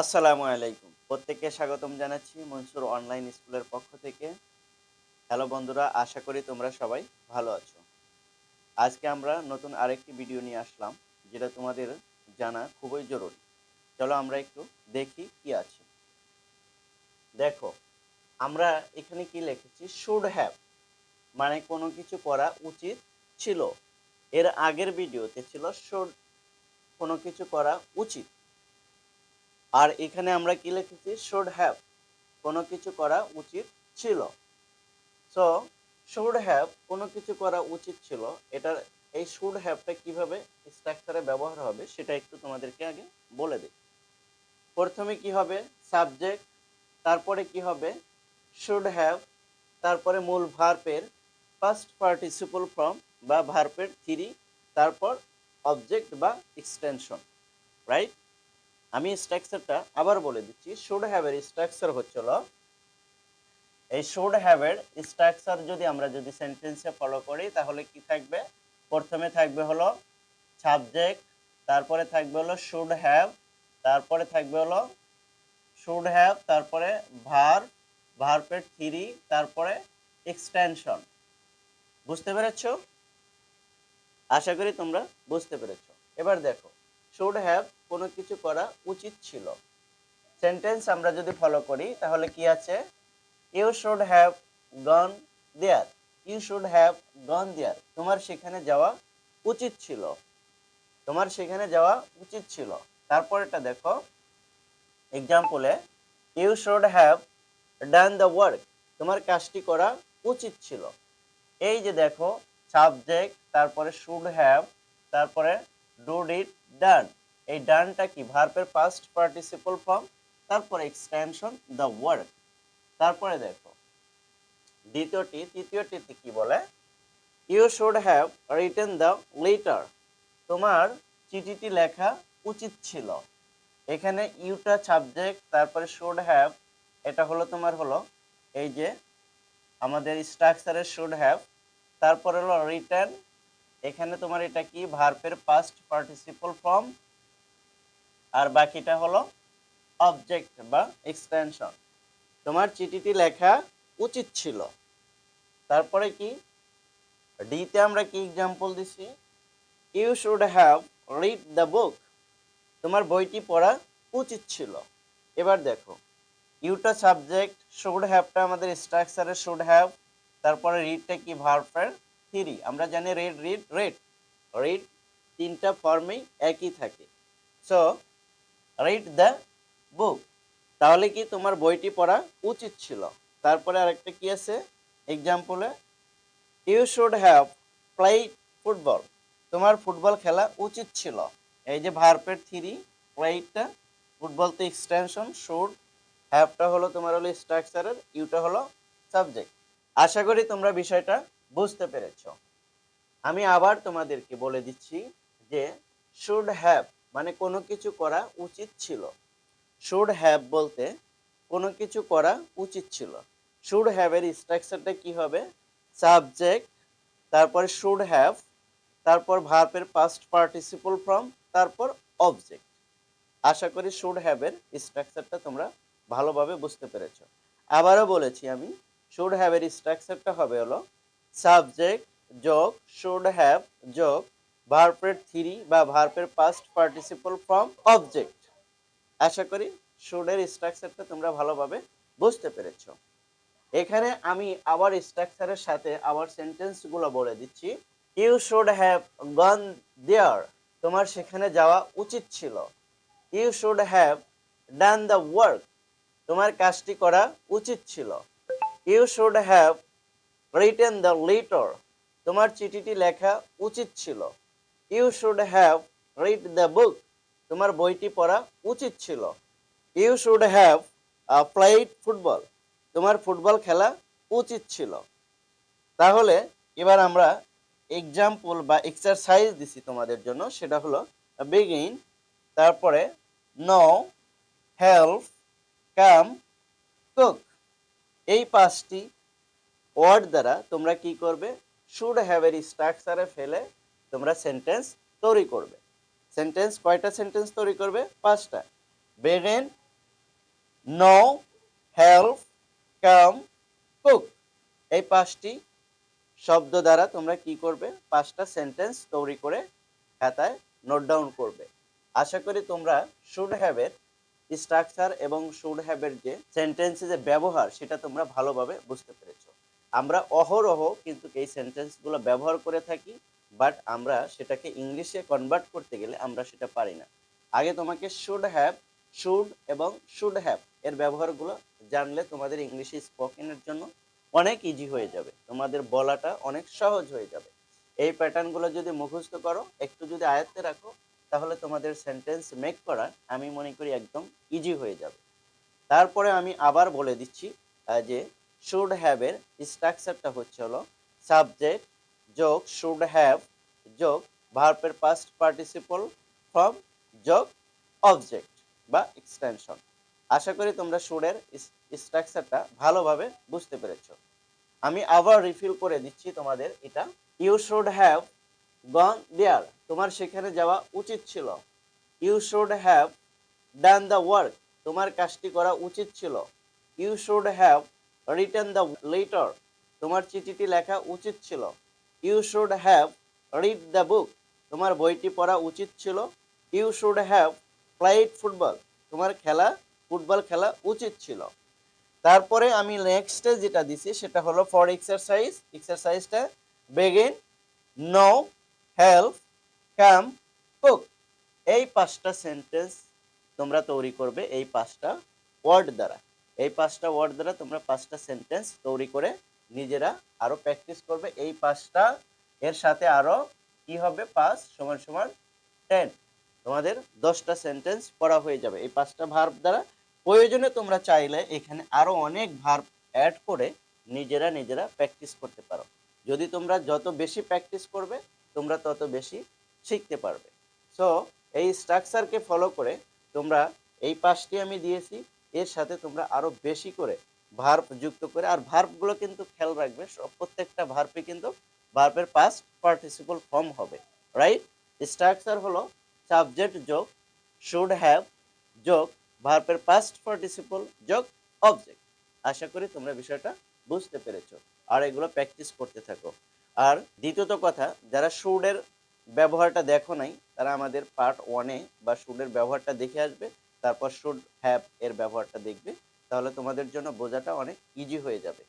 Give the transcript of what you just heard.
আসসালামু আলাইকুম। প্রত্যেককে স্বাগতম জানাচ্ছি মনসুর অনলাইন স্কুলের পক্ষ থেকে। হ্যালো বন্ধুরা, আশা করি তোমরা সবাই ভালো আছো। আজকে আমরা নতুন আরেকটি ভিডিও নিয়ে আসলাম, যেটা তোমাদের জানা খুবই জরুরি। চলো আমরা একটু দেখি কি আছে। দেখো, আমরা এখানে কি লিখেছি? শুড হ্যাভ, মানে কোনো কিছু করা উচিত ছিল। এর আগের ভিডিওতে ছিল শুড, কোনো কিছু করা উচিত। আর এখানে আমরা কি লিখেছি? শুড হ্যাভ, কোনো কিছু করা উচিত ছিল। সো শুড হ্যাভ, কোনো কিছু করা উচিত ছিল। এটার এই শুড হ্যাভটা কিভাবে স্ট্রাকচারে ব্যবহার হবে সেটা একটু তোমাদেরকে আগে বলে দিই। প্রথমে কি হবে? সাবজেক্ট, তারপরে কি হবে? শুড হ্যাভ, তারপরে মূল ভার্বের ফার্স্ট পার্টিসিপল ফর্ম বা ভার্বের থ্রি, তারপর অবজেক্ট বা এক্সটেনশন। রাইট? আমি স্ট্রাকচারটা আবার বলে দিচ্ছি। শুড হ্যাভের স্ট্রাকচার হচ্ছিল, এই শুড হ্যাভের স্ট্রাকচার যদি সেন্টেন্সে ফলো করি তাহলে কি থাকবে? প্রথমে থাকবে হলো সাবজেক্ট, তারপরে থাকবে হলো শুড হ্যাভ, তারপরে থাকবে হলো শুড হ্যাভ, তারপরে ভার্ব, ভার্বের থ্রি, তারপরে এক্সটেনশন। বুঝতে পেরেছো? আশা করি তোমরা বুঝতে পেরেছো। এবার দেখো, শুড হ্যাভ, কোনো কিছু করা উচিত ছিল। সেন্টেন্স আমরা যদি ফলো করি তাহলে কি আছে? You should have gone there. You should have gone there, তোমার সেখানে যাওয়া উচিত ছিল। তোমার সেখানে যাওয়া উচিত ছিল। তারপরেটা দেখো, এক্সাম্পলে, you should have done the work, তোমার কাজটি করা উচিত ছিল। এই যে দেখো, সাবজেক্ট, তারপরে শুড হ্যাভ, তারপরে ডুড ইট ডান। এই ডানটা কি? ভার্বের পাস্ট পার্টিসিপল ফর্ম, তারপরে এক্সটেনশন দ্য ওয়ার্ক। তারপরে দেখো তৃতীয়টিতে কি বলে? You should have written the letter, তোমার চিঠিটি লেখা উচিত ছিল। এখানে ইউটা সাবজেক্ট, তারপরে শুড হ্যাভ, এটা হলো তোমার হলো এই যে আমাদের স্ট্রাকচারের শুড হ্যাভ, তারপরে হলো রিটেন, এখানে তোমার এটা কি? ভার্বের পাস্ট পার্টিসিপল ফর্ম, আর বাকিটা হলো অবজেক্ট বা এক্সটেনশন। তোমার চিঠিটি লেখা উচিত ছিল। তারপরে কি? ডিতে আমরা কি এক্সাম্পল দিছি? You should have read the book, তোমার বইটি পড়া উচিত ছিল। এবার দেখো, ইউটা সাবজেক্ট, শুড হ্যাভটা আমাদের স্ট্রাকচারে শুড হ্যাভ, তারপরে রিডটা কি? ভার্বের থ্রি। আমরা জানি রিড রিড রেড, রিড তিনটা ফর্মেই একই থাকে। সো রিড দ্য বুক, তাহলে কি? তোমার বইটি পড়া উচিত ছিল। তারপরে আরেকটা কি আছে এক্সাম্পলে? You should have played football, তোমার ফুটবল খেলা উচিত ছিল। এই যে ভার্বের থ্রি, প্লেডটা, ফুটবল তো এক্সটেনশন, শুড হ্যাভটা হলো তোমার হলো স্ট্রাকচারের, ইউটা হলো সাবজেক্ট। আশা করি তোমরা বিষয়টা বুঝতে পেরেছো। আমি আবার তোমাদেরকে বলে দিচ্ছি যে শুড হ্যাভ মানে কোনো কিছু করা উচিত ছিল। শুড হ্যাভ বলতে কোনো কিছু করা উচিত ছিল। শুড হ্যাভের স্ট্রাকচারটা কি হবে? সাবজেক্ট, তারপর শুড হ্যাভ, তারপর ভার্বের পাস্ট পার্টিসিপল ফর্ম, তারপর অবজেক্ট। আশা করি শুড হ্যাভের স্ট্রাকচারটা তোমরা ভালোভাবে বুঝতে পেরেছো। আবারও বলেছি আমি, শুড হ্যাভের স্ট্রাকচারটা হবে হলো সাবজেক্ট যোগ শুড হ্যাভ যোগ ভার্বের থ্রি বা ভার্বের পাস্ট পার্টিসিপল ফর্ম অবজেক্ট। আশা করি শুডের স্ট্রাকচারটা তোমরা ভালোভাবে বুঝতে পেরেছো। এখানে আমি আবার স্ট্রাকচারের সাথে আবার সেন্টেন্সগুলো বলে দিচ্ছি। You should have gone there, তোমার সেখানে যাওয়া উচিত ছিল। You should have done the work, তোমার কাজটি করা উচিত ছিল। You should have written the letter, তোমার চিঠিটি লেখা উচিত ছিল। You should have read the book, তোমার বইটি পড়া উচিত ছিল। You should have played football, তোমার ফুটবল খেলা উচিত ছিল। তাহলে এবার আমরা এক্সাম্পল বা এক্সারসাইজ দিছি তোমাদের জন্য, সেটা হলো বিগিন, তারপরে নো, হেল্প, কাম, কুক। এই পাঁচটি ওয়ার্ড দ্বারা তোমরা কি করবে? শুড হ্যাভের স্ট্রাকচারে ফেলে তোমরা সেন্টেন্স তৈরি করবে। সেন্টেন্স কয়টা সেন্টেন্স তৈরি করবে? পাঁচটা। Begin no, help, come, cook. এই 5টি শব্দ দ্বারা তোমরা কি করবে? 5টা সেন্টেন্স তৈরি করে খাতায় নোট ডাউন করবে। আশা করি তোমরা শুড হ্যাভ এর স্ট্রাকচার এবং শুড হ্যাভ এর যে সেন্টেন্সে যে ব্যবহার সেটা তোমরা ভালোভাবে বুঝতে পেরেছো। আমরা অহরহ কিন্তু এই সেন্টেন্সগুলো ব্যবহার করে থাকি, বাট আমরা সেটাকে ইংলিশে কনভার্ট করতে গেলে আমরা সেটা পারি না। আগে তোমাকে শুড হ্যাভ, শুড এবং শুড হ্যাভ এর ব্যবহারগুলো জানলে তোমাদের ইংলিশে স্পোকেনের জন্য অনেক ইজি হয়ে যাবে, তোমাদের বলাটা অনেক সহজ হয়ে যাবে। এই প্যাটার্নগুলো যদি মুখস্থ করো, একটু যদি আয়ত্তে রাখো, তাহলে তোমাদের সেন্টেন্স মেক করা আমি মনে করি একদম ইজি হয়ে যাবে। তারপরে আমি আবার বলে দিচ্ছি যে শুড হ্যাভ এর স্ট্রাকচারটা হচ্ছে হলো সাবজেক্ট যোগ শুড হ্যাভ যোগ ভার্বের পাস্ট পার্টিসিপল ফর্ম যোগ অবজেক্ট বা এক্সটেনশন। আশা করি তোমরা শুডের স্ট্রাকচারটা ভালোভাবে বুঝতে পেরেছো। আমি আবার রিফিল করে দিচ্ছি তোমাদের এটা। You should have gone there, তোমার সেখানে যাওয়া উচিত ছিল। You should have done the work, তোমার কাজটি করা উচিত ছিল। You should have written the letter, তোমার চিঠিটি লেখা উচিত ছিল। You should have read the book, তোমার বইটি পড়া উচিত ছিল। You should have played football, তোমার ফুটবল খেলা উচিত ছিল। তারপরে আমি নেক্সটে যেটা দিছি সেটা হলো ফর এক্সারসাইজ। এক্সারসাইজটা begin, no, help, come, cook. এই 5টা সেন্টেন্স তোমরা তৈরি করবে এই 5টা ওয়ার্ড দ্বারা। এই 5টা ওয়ার্ড দ্বারা তোমরা 5টা সেন্টেন্স তৈরি করে নিজেরা আরো প্র্যাকটিস করবে। এই 5টা এর সাথে আরো কি হবে? 5 সমান সমান 10, তোমাদের 10টা সেন্টেন্স পড়া হয়ে যাবে এই 5টা ভার্ব দ্বারা। প্রয়োজনে তোমরা চাইলে এখানে আরো অনেক ভার্ব অ্যাড করে নিজেরা নিজেরা প্র্যাকটিস করতে পারো। যদি তোমরা যত বেশি প্র্যাকটিস করবে তোমরা তত বেশি শিখতে পারবে। সো এই স্ট্রাকচারকে ফলো করে তোমরা এই 5টি আমি দিয়েছি, এর সাথে তোমরা আরো বেশি করে ভার্ব যুক্ত করে, আর ভার্বগুলো কিন্তু খেয়াল রাখবে প্রত্যেকটা ভার্বই কিন্তু ভার্বের পাস্ট পার্টিসিপল ফর্ম হবে, রাইট? স্ট্রাকচার হলো সাবজেক্ট যোগ শুড হ্যাভ যোগ ভার্বের পাস্ট পার্টিসিপল যোগ অবজেক্ট। আশা করি তোমরা বিষয়টা বুঝতে পেরেছো, আর এগুলো প্র্যাকটিস করতে থাকো। আর দ্বিতীয়ত কথা, যারা শুডের ব্যবহারটা দেখো নাই তারা আমাদের পার্ট 1-এ বা শুডের ব্যবহারটা দেখে আসবে, তারপর শুড হ্যাভ এর ব্যবহারটা দেখবে, তাহলে তোমাদের জন্য বোঝাটা অনেক ইজি হয়ে যাবে।